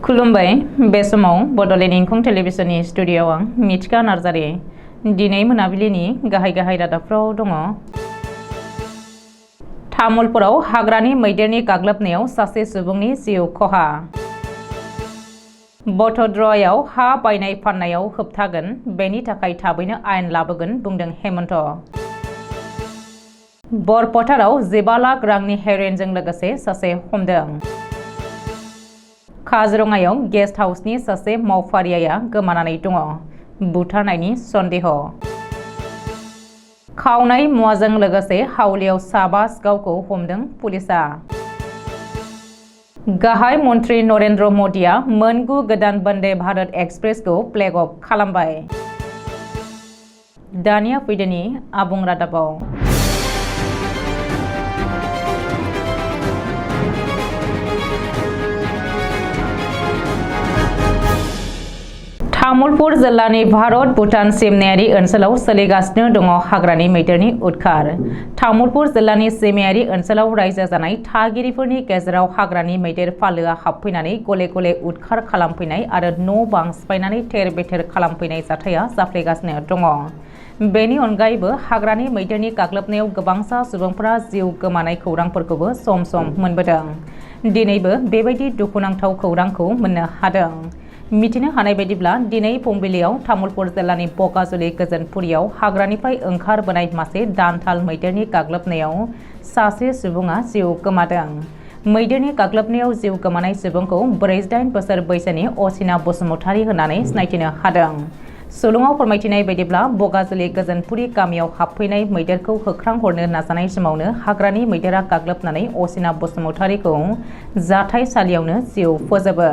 खुलुमबाय बे समाव बडलेण्ड इंखं टेलिभिजननि स्टुडिय'आव आं मिथिका नार्जारि दिनै मोनाबिलिनि गाहाय रादाबफ्राव दङ। तामुलपुराव हाग्रानि मैदेरनि गाग्लोबनायाव सासे सुबुंनि जिउ खहा। बड'द्रायाव हा बायनाय फाननायाव होबथागोन, बेनि थाखाय थाबैनो आयेन लाबोगोन बुंदों हेमन्त। बरपटाराव 15 लाख रांनि हेर'इनजों लोगोसे सासे हमदों। काजिरङायाव गेस्ट हाउसनि सासे मावफारियाया गोमानानै दङ, बुथारनायनि सन्देह। खावनाय मुवाजों लोगोसे हावलियाव साबा सिखावखौ हमदों पुलिसा। गाहाय मन्त्रि नरेन्द्र मदिया मोन 9 गोदान वन्दे भारत एक्सप्रेसखौ फ्लेग अफ खालामबाय। दानिया फैदोनि आबुं रादाबाव। तामुलपुर जिल्लानि भारत भुटान सिमनायारि ओनसोलाव सोलिगासिनो दङ हाग्रानि मैदेरनि उदखार। तामुलपुर जिल्लानि सिमायारि ओनसोलाव रायजो जानाय थागिरिफोरनि गेजेराव हाग्रानि मैदेर फालोआ हाबफैनानै गले-गले उदखार खालामफैनाय आरो न' बां सिफायनानै थेर-बेथेर खालामफैनाय जाथाया जाफ्लेगासिनो दङ। बेनि अनगायैबो हाग्रानि मैदेरनि गाग्लोबनायाव गोबांसा सुबुंफोरा जिउ गोमानाय खौरांफोरखौबो सम-सम मोनबोदों। दिनैबो बेबायदि दुखुनांथाव खौरांखौ मोननो हादों। मिथिनो हानाय बायदिब्ला दिनै फुंबिलियाव तामुलपुर जिल्लानि बगाजुलि गोजोनपुरियाव हाग्रानिफ्राय ओंखारबोनाय मासे दान्थाल मैदेरनि गाग्लोबनायाव सासे सुबुङा जिउ गोमादों। मैदेरनि गाग्लोबनायाव जिउ गोमानाय सुबुंखौ 48 बोसोर बैसोनि असिना बसुमतारी होननानै सिनायथिनो हादों। सुलुङाव फोरमायथिनाय बायदिब्ला बगाजुलि गोजोनपुरि गामियाव हाबफैनाय मैदेरखौ होख्रांहरनो नाजानाय समावनो हाग्रानि मैदेरा गाग्लोबनानै असिना बसुमतारीखौ जाथायसालियावनो जिउ फोजोबो।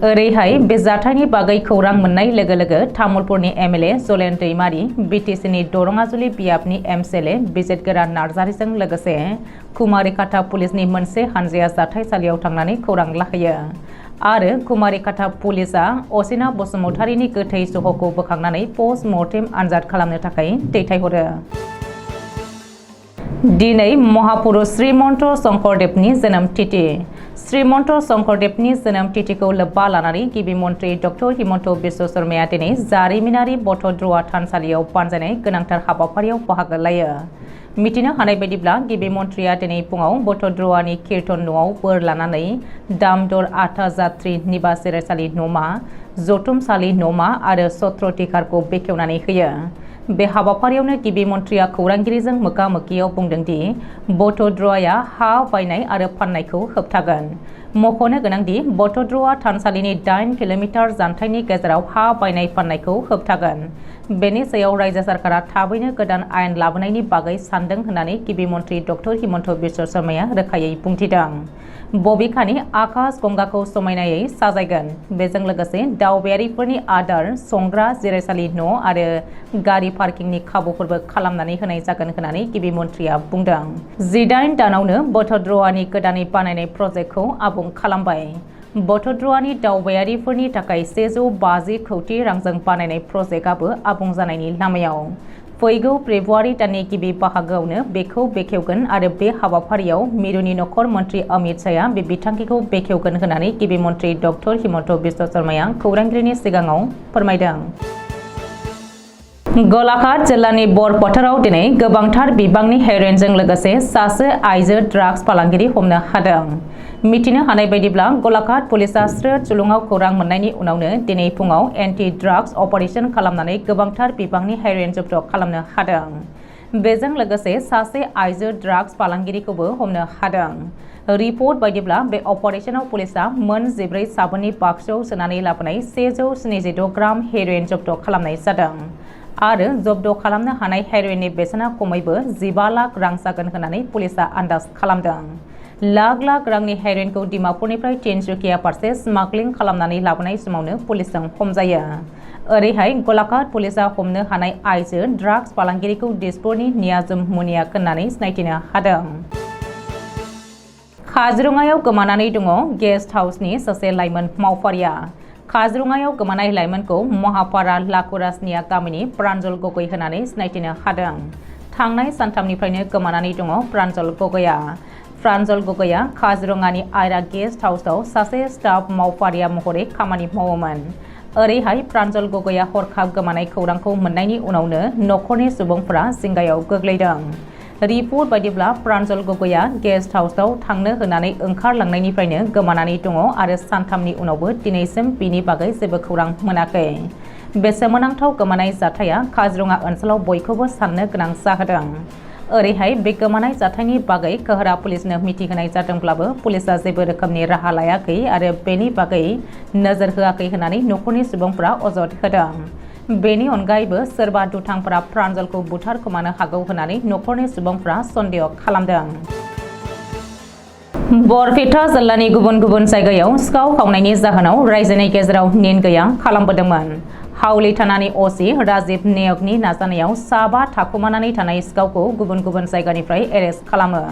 ओरैहाय बे जाथायनि बागै खौरां मोननाय लोगो-लोगो तामुलपुरनि एमएलए जलेन दैमारि, बिटिसिनि दरङाजुलि बियाबनि एमसिएलए बिजितगोरा नार्जारिजों लोगोसे कुमारिकाटा पुलिसनि मोनसे हानजाया जाथायसालियाव थांनानै खौरां लाहैयो आरो कुमारिकाटा पुलिसआ असिना बसुमतारीनि गोथै सह'खौ बोखांनानै पस्ट मर्टेम आनजाद खालामनो थाखाय दैथायहरो। दिनै महापुरुष श्रीमन्त शंकरदेवनि जोनोम तिथि। श्रीमन्त शंकरदेवनि जोनोम तिथिखौ लोब्बा लानानै गिबि मन्त्रि डक्टर हिमन्त बिश्व शर्माया दिनै जारिमिनारि बड'द्रा थानसालियाव बानजायनाय गोनांथार हाबाफारियाव बाहागो लायो। मिथिनो हानाय बायदिब्ला गिबि मन्थ्रिया दिनै फुङाव बड'द्रानि कीर्तन न'आव बोर लानानै दामदर आथा जात्रि निबास जिरायसालि न'मा, जथुमसालि न'मा आरो सत्र टिकारखौ बेखेवनानै होयो। बे हाबाफारियावनो गिबि मन्थ्रिया खौरांगिरिजों मोगा-मोगियाव बुंदोंदि बड'द्राया हा बायनाय आरो फाननायखौ होबथागोन। मख'नो गोनांदि बड'द्रा थानसालिनि 8 किल'मिटार जानथाइनि गेजेराव हा बायनाय फाननायखौ होबथागोन। बेनि सायाव रायजो सरकारा थाबैनो गोदान आयेन लाबोनायनि बागै सानदों होननानै गिबि मन्थ्रि डक्टर हिमन्त बिश्व शर्माया रोखायै बुंथिदों। बबेखानि आकाश गंगाखौ समायनायै साजायगोन। बेजों लोगोसे दावबायारिफोरनि आदार, संग्रा, जिरायसालि न' आरो गारि पार्किंनि खाबुफोरबो खालामनानै होनाय जागोन होननानै गिबि मन्थ्रिया बुंदों। 18 दानावनो बड'द्रानि गोदानै बानायनाय प्रजेक्टखौ आबुं खालामबाय। बड'द्रानि दावबायारिफोरनि थाखाय 150 कौटि रांजों बानायनाय प्रजेक्टआबो आबुं जानायनि लामायाव। फैगौ फेब्रुवारि दाननि गिबि बाहागोआवनो बेखौ बेखेवगोन आरो बे हाबाफारियाव मिरुनि नखर मन्त्रि अमित शाहआ बे बिथांखिखौ बेखेवगोन होननानै गिबि मन्त्रि डक्टर हिमन्त बिश्व शर्माया खौरांगिरिनि सिगाङाव फोरमायदों। गलाघाट जिल्लानि बरपटाराव दिनै गोबांथार बिबांनि हेर'इनजों लोगोसे सासे आइजो ड्राग्स फालांगिरि हमनो हादों। मिथिनो हानाय बायदिब्ला गलाघाट पुलिसआ स्रोद सुलुङाव खौरां मोननायनि उनावनो दिनै फुङाव एन्टि ड्राग्स अपारेशन खालामनानै गोबांथार बिबांनि हेर'इन जब्द खालामनो हादों। बेजों लोगोसे सासे आइजो ड्राग्स फालांगिरिखौबो हमनो हादों। रिपर्ट बायदिब्ला बे अपारेशनाव पुलिसआ मोन 14 साबोननि बाक्सुआव सोनानै लाबोनाय 176 ग्राम हेर'इन जब्द खालामनाय जादों आरो जब्द खालामनो हानाय हेर'इननि बेसेना खमैबो 15 लाख रां जागोन होननानै पुलिसआ आन्दाज खालामदों। लाख रांनि हेर'इनखौ डिमापुरनिफ्राय तिनसुकिया फारसे स्मागलिं खालामनानै लाबोनाय समावनो पुलिसजों हमजायो। ओरैहाय गलाघाट पुलिसआ हमनो हानाय आइजो ड्राग्स फालांगिरिखौ दिसपुरनि नियाजुम मुनिया होननानै सिनायथिनो हादों। काजिरङायाव गोमानानै दङ गेस्ट हाउसनि सासे लाइमोन मावफारिया। काजिरङायाव गोमानाय लाइमोनखौ महापारा लाकुरासनिया गामिनि प्रान्जल गगৈ होननानै सिनायथिनो हादों। थांनाय सानथामनिफ्रायनो गोमानानै दङ प्रान्जल गगैया। प्रान्जल गगैया काजिरङानि आयरा गेस्ट हाउसआव सासे स्टाफ मावफारिया महरै खामानि मावोमोन। ओरैहाय प्रान्जल गगैया हरखाब गोमानाय खौरांखौ मोननायनि उनावनो नखरनि सुबुंफोरा जिंगायाव गोग्लैदों। रिपर्ट बायदिब्ला प्रान्जल गगैया गेस्ट हाउसआव थांनो होनानै ओंखारलांनायनिफ्रायनो गोमानानै दङ आरो सानथामनि उनावबो दिनैसिम बिनि बागै जेबो खौरां मोनाखै। बे सोमोनांथाव गोमानाय जाथाया काजिरङा ओनसोलाव बयखौबो साननो गोनां जाहोदों। ओरैहाय बे गोमानाय जाथायनि बागै कोहरा पुलिसनो मिथिहोनाय जादोंब्लाबो पुलिसा जेबो रोखोमनि राहा लायाखै आरो बेनि बागै नोजोर होआखै होननानै नखरनि सुबुंफोरा अजद होदों। बेनि अनगायैबो सोरबा दुथांफोरा प्रान्जलखौ बुथारखोमानो हागौ होननानै नखरनि सुबुंफोरा सन्देह खालामदों। बरपेटा जिल्लानि गुबुन गुबुन जायगायाव सिखाव खावनायनि जाहोनाव रायजोनि गेजेराव नेन गैया खालामबोदोंमोन। हावली थानानि असि राजिब नेयकनि नाजानायाव साबा थाखुमानानै थानाय सिखावखौ गुबुन गुबुन जायगानिफ्राय एरेस्ट खालामो।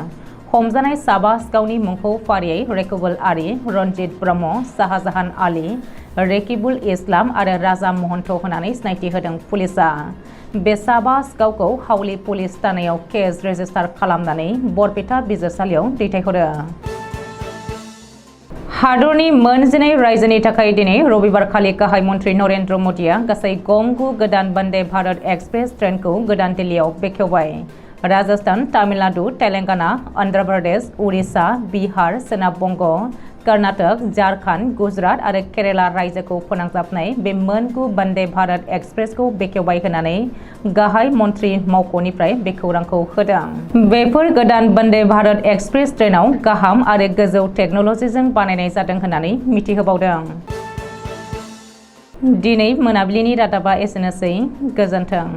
हमजानाय साबा सिखावनि मुंखौ फारियै रेकुबुल आरि, रनजित ब्रह्म, शाहजाहान आली, रेकिबुल इस्लाम आरो राजा महन्त होननानै सिनायथि होदों पुलिसा। बे साबा सिखावखौ हावली पुलिस थानायाव केस रेजिस्टार खालामनानै बरपेटा बिजिरसालियाव दैथायहरो। हादरनि मोन 12 रायजोनि थाखाय दिनै रबिबारखालि गाहाय मन्त्रि नरेन्द्र मदिया गासै गं 9 गोदान वन्दे भारत एक्सप्रेस ट्रेनखौ गोदान दिल्लीयाव बेखेवबाय। राजस्थान, तामिलनाडु, तेलेंगाना, अन्ध्र प्रदेश, उड़िसा, बिहार, सोनाब बंग, कर्नाटक, झारखंड, गुजरात आरो केरेला रायजोखौ फोनांजाबनाय बे मोन 9 वन्दे भारत एक्सप्रेसखौ बेखेवबाय होननानै गाहाय मन्त्रि मावख'निफ्राय बे खौरांखौ होदों। बेफोर गोदान वन्दे भारत एक्सप्रेस ट्रेनाव गाहाम आरो गोजौ टेक्न'लजिजों बानायनाय जादों होननानै मिथिहोबावदों। दिनै मोनाबिलिनि रादाबा एसेनोसै। गोजोन्थों।